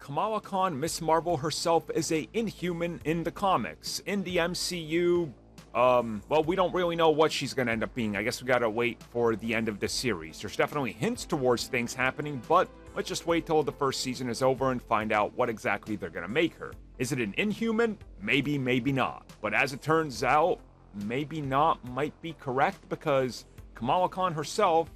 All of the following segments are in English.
Kamala Khan, Ms. Marvel herself, is a Inhuman in the comics. In the MCU, well, we don't really know what she's going to end up being. I guess we gotta wait for the end of the series. There's definitely hints towards things happening, but let's just wait till the first season is over and find out what exactly they're gonna make her. Is it an Inhuman? Maybe, maybe not. But as it turns out, maybe not might be correct, because Kamala Khan herself,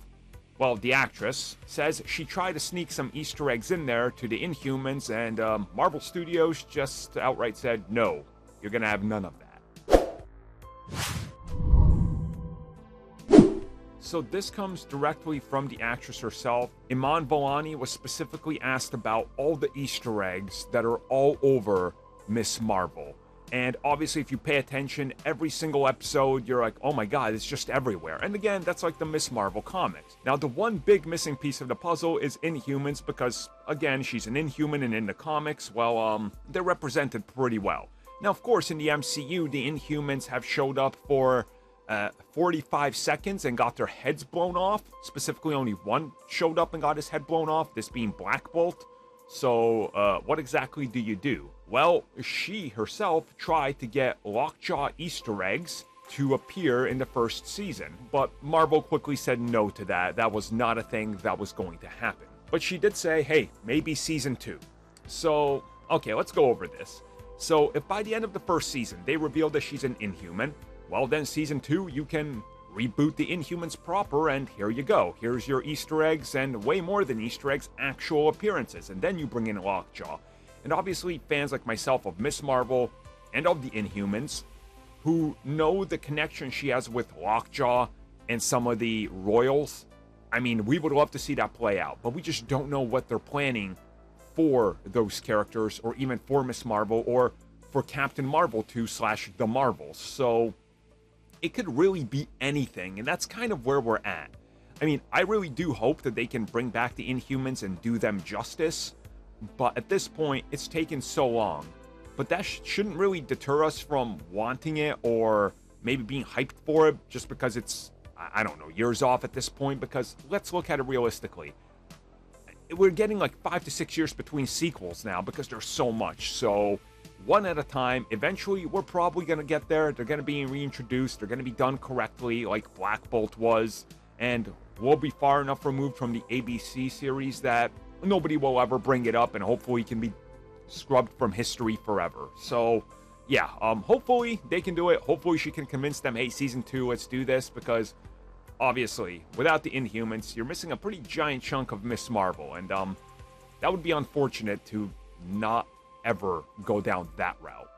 well, the actress, says she tried to sneak some Easter eggs in there to the Inhumans, and Marvel Studios just outright said, no, you're gonna have none of that. So this comes directly from the actress herself. Iman Vellani was specifically asked about all the Easter eggs that are all over Ms. Marvel. And obviously, if you pay attention, every single episode, you're like, oh my god, it's just everywhere. And again, that's like the Ms. Marvel comics. Now, the one big missing piece of the puzzle is Inhumans, because, again, she's an Inhuman, and in the comics, well, they're represented pretty well. Now, of course, in the MCU, the Inhumans have showed up for 45 seconds and got their heads blown off. Specifically, only one showed up and got his head blown off, this being Black Bolt. So, what exactly do you do? Well, she herself tried to get Lockjaw Easter eggs to appear in the first season, but Marvel quickly said no to that. That was not a thing that was going to happen. But she did say, hey, maybe season 2. So, okay, let's go over this. So, if by the end of the first season they reveal that she's an Inhuman, well then season 2, you can reboot the Inhumans proper, and here you go. Here's your Easter eggs, and way more than Easter eggs, actual appearances, and then you bring in Lockjaw. And obviously, fans like myself of Ms. Marvel and of the Inhumans, who know the connection she has with Lockjaw and some of the Royals, I mean, we would love to see that play out, but we just don't know what they're planning for those characters, or even for Ms. Marvel, or for Captain Marvel 2/The Marvels. So it could really be anything, and that's kind of where we're at. I mean, I really do hope that they can bring back the Inhumans and do them justice, but at this point, it's taken so long. But that shouldn't really deter us from wanting it, or maybe being hyped for it, just because it's, I don't know, years off at this point, because let's look at it realistically. We're getting like 5 to 6 years between sequels now, because there's so much. So one at a time. Eventually, we're probably going to get there. They're going to be reintroduced. They're going to be done correctly, like Black Bolt was. And we'll be far enough removed from the ABC series that nobody will ever bring it up, and hopefully can be scrubbed from history forever. So, yeah, hopefully they can do it. Hopefully she can convince them, hey, season 2, let's do this, because obviously, without the Inhumans, you're missing a pretty giant chunk of Ms. Marvel, and that would be unfortunate to not ever go down that route.